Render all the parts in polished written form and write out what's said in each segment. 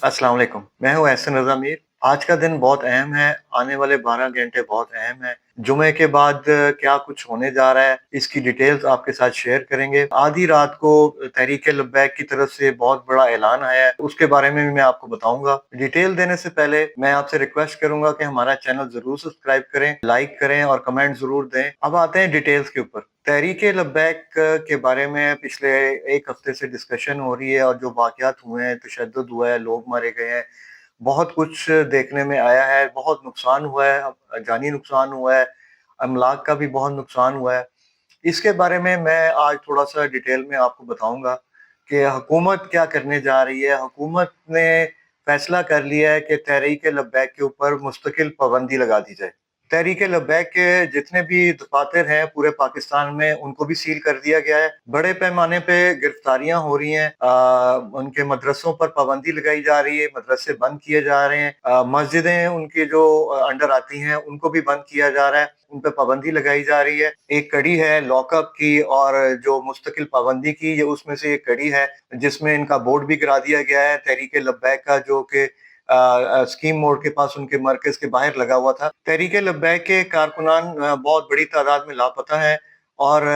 अस्सलाम वालेकुम। मैं हूँ एहसन रज़ा मीर। आज का दिन बहुत अहम है, आने वाले 12 घंटे बहुत अहम है। जुमे के बाद क्या कुछ होने जा रहा है, इसकी डिटेल्स आपके साथ शेयर करेंगे। आधी रात को तहरीक-ए-लब्बैक की तरफ से बहुत बड़ा ऐलान आया है, उसके बारे में भी मैं आपको बताऊँगा। डिटेल देने से पहले मैं आपसे रिक्वेस्ट करूँगा कि हमारा चैनल ज़रूर सब्सक्राइब करें, लाइक करें और कमेंट ज़रूर दें। अब आते हैं डिटेल्स के ऊपर। तहरीक-ए-लब्बैक के बारे में पिछले 1 हफ्ते से डिस्कशन हो रही है और जो वाक़यात हुए हैं, तशद्दुद हुआ है, लोग मारे गए हैं, बहुत कुछ देखने में आया है, बहुत नुकसान हुआ है, जानी नुकसान हुआ है, अमलाक का भी बहुत नुकसान हुआ है। इसके बारे में मैं आज थोड़ा-सा डिटेल में आपको बताऊँगा कि हुकूमत क्या करने जा रही है। हुकूमत ने फैसला कर लिया है कि तहरीक-ए-लब्बैक के ऊपर मुस्तकिल पाबंदी लगा दी जाए। तहरीक-ए-लब्बैक के जितने भी दफ़ातर हैं पूरे पाकिस्तान में, उनको भी सील कर दिया गया है। बड़े पैमाने पे गिरफ्तारियाँ हो रही हैं। उनके मदरसों पर पाबंदी लगाई जा रही है, मदरसे बंद किए जा रहे हैं। मस्जिदें उनकी जो अंडर आती हैं, उनको भी बंद किया जा रहा है, उन पे पाबंदी लगाई जा रही है। एक कड़ी है लॉकअप की और जो मुस्तकिल पाबंदी की, ये उसमें से एक कड़ी है, जिसमें इनका बोर्ड भी गिरा दिया गया है, तहरीक-ए-लब्बैक का, जो कि स्कीम मोड़ के पास उनके मरकज़ के बाहर लगा हुआ था। तहरीक-ए-लब्बैक के कारकुनान बहुत बड़ी तादाद में लापता हैं और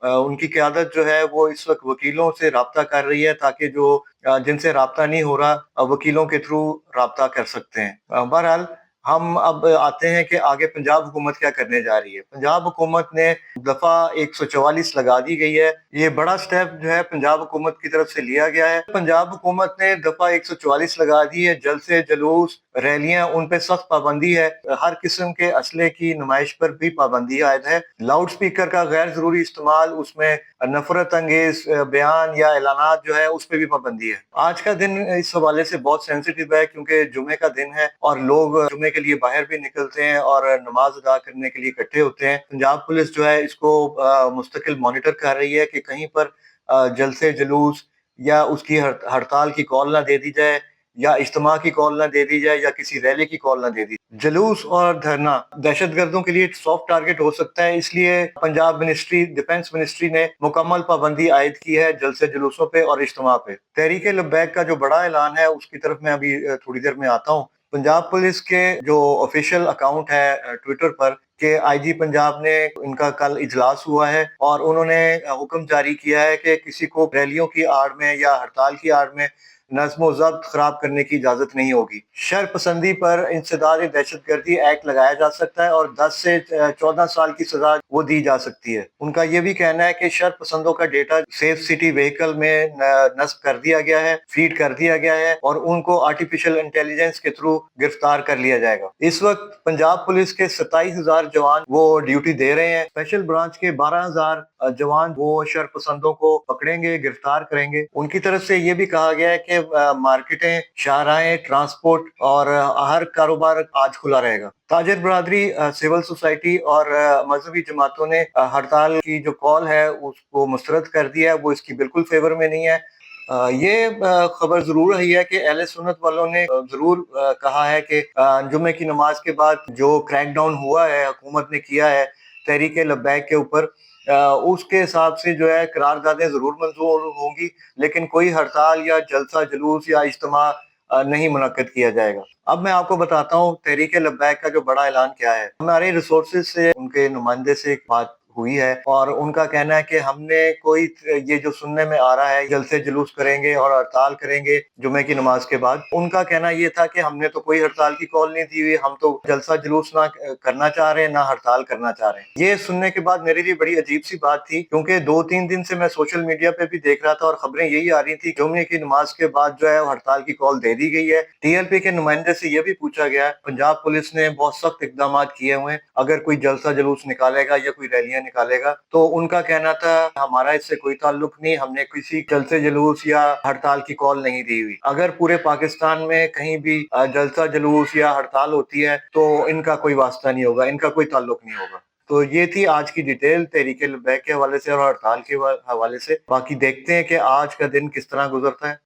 उनकी क़यादत जो है वो इस वक़्त वकीलों से राब्ता कर रही है, ताकि जो जिनसे राब्ता नहीं हो रहा वकीलों के थ्रू राब्ता कर सकते हैं। बहरहाल हम अब आते हैं कि आगे पंजाब हुकूमत क्या करने जा रही है। पंजाब हुकूमत ने दफ़ा 144 लगा दी गई है। ये बड़ा स्टेप जो है पंजाब हुकूमत की तरफ से लिया गया है। पंजाब हुकूमत ने दफ़ा 144 लगा दी है। जलसे, जुलूस, रैलियाँ, उन पे सख्त पाबंदी है। हर किस्म के असले की नुमाइश पर भी पाबंदी आयद है। लाउड स्पीकर का गैर ज़रूरी इस्तेमाल, उसमें नफ़रत अंगेज़ बयान या ऐलानात जो है उस पे भी पाबंदी है। आज का दिन इस हवाले से बहुत सेंसिटिव है, क्योंकि जुमे का दिन है और लोग जुमे के लिए बाहर भी निकलते हैं और नमाज अदा करने के लिए इकट्ठे होते हैं। पंजाब पुलिस जो है इसको मुस्तकिल मॉनिटर कर रही है कि कहीं पर जलसे जुलूस या उसकी हड़ताल की कॉल ना दे दी जाए, या इज्तिमा की कॉल ना दे दी जाए, या किसी रैली की कॉल ना दे दी। जुलूस और धरना दहशतगर्दों के लिए एक सॉफ्ट टारगेट हो सकता है, इसलिए पंजाब मिनिस्ट्री, डिफेंस मिनिस्ट्री ने मुकम्मल पाबंदी आयद की है जलसे जुलूसों पे और इज्तिमा पे। तहरीक-ए-लब्बैक का जो बड़ा ऐलान है उसकी तरफ मैं अभी थोड़ी देर में आता हूँ। पंजाब पुलिस के जो ऑफिशियल अकाउंट है ट्विटर पर, के आईजी पंजाब ने, इनका कल इजलास हुआ है और उन्होंने हुक्म जारी किया है कि किसी को रैलियों की आड़ में या हड़ताल की आड़ में नज़्म-ओ-ज़ब्त खराब करने की इजाजत नहीं होगी। शर पसंदी पर इंसदाद दहशतगर्दी एक्ट लगाया जा सकता है और 10 से 14 साल की सजा वो दी जा सकती है। उनका ये भी कहना है कि शर पसंदों का डेटा सेफ सिटी व्हीकल में नस्ब कर दिया गया है, फीड कर दिया गया है और उनको आर्टिफिशियल इंटेलिजेंस के थ्रू गिरफ्तार कर लिया जाएगा। इस वक्त पंजाब पुलिस के 27,000 जवान वो ड्यूटी दे रहे हैं। स्पेशल ब्रांच के 12,000 जवान वो शर पसंदों को पकड़ेंगे, गिरफ्तार करेंगे। उनकी तरफ से ये भी कहा गया है कि मार्केटें, शाहराहें, ट्रांसपोर्ट और हर कारोबार आज खुला रहेगा। ताजिर बरादरी, सिविल सोसाइटी और मजहबी जमातों ने हड़ताल की जो कॉल है उसको मुस्तरद कर दिया है, वो इसकी बिल्कुल फेवर में नहीं है। ये खबर ज़रूर रही है कि अहले सुन्नत वालों ने ज़रूर कहा है कि जुमे की नमाज के बाद जो क्रैकडाउन हुआ है, हुकूमत ने किया है तहरीक-ए-लब्बैक के ऊपर, उसके हिसाब से जो है करारदादें ज़रूर मंजूर होंगी, लेकिन कोई हड़ताल या जलसा जुलूस या इज्तिमा नहीं मुनक्किद किया जाएगा। अब मैं आपको बताता हूँ तहरीक-ए-लब्बैक का जो बड़ा ऐलान क्या है। हमारे रिसोर्सेज से, उनके नुमाइंदे से एक बात हुई है और उनका कहना है कि हमने कोई, ये जो सुनने में आ रहा है जलसे जुलूस करेंगे और हड़ताल करेंगे जुमे की नमाज के बाद, उनका कहना ये था कि हमने तो कोई हड़ताल की कॉल नहीं दी हुई, हम तो जलसा जुलूस ना करना चाह रहे हैं, ना हड़ताल करना चाह रहे हैं। ये सुनने के बाद मेरे लिए बड़ी अजीब सी बात थी, क्योंकि 2-3 दिन से मैं सोशल मीडिया पे भी देख रहा था और खबरें यही आ रही थी, जुमे की नमाज के बाद जो है हड़ताल की कॉल दे दी गई है। टीएलपी के नुमाइंदे से ये भी पूछा गया, पंजाब पुलिस ने बहुत सख्त इकदाम किए हुए हैं, अगर कोई जलसा जुलूस निकालेगा या कोई रैलियां निकालेगा, तो उनका कहना था हमारा इससे कोई ताल्लुक नहीं, हमने किसी जलसे जुलूस या हड़ताल की कॉल नहीं दी हुई। अगर पूरे पाकिस्तान में कहीं भी जलसा जुलूस या हड़ताल होती है तो इनका कोई वास्ता नहीं होगा, इनका कोई ताल्लुक नहीं होगा। तो ये थी आज की डिटेल तहरीक-ए-लब्बैक के हवाले से और हड़ताल के हवाले से। बाकी देखते हैं कि आज का दिन किस तरह गुजरता है।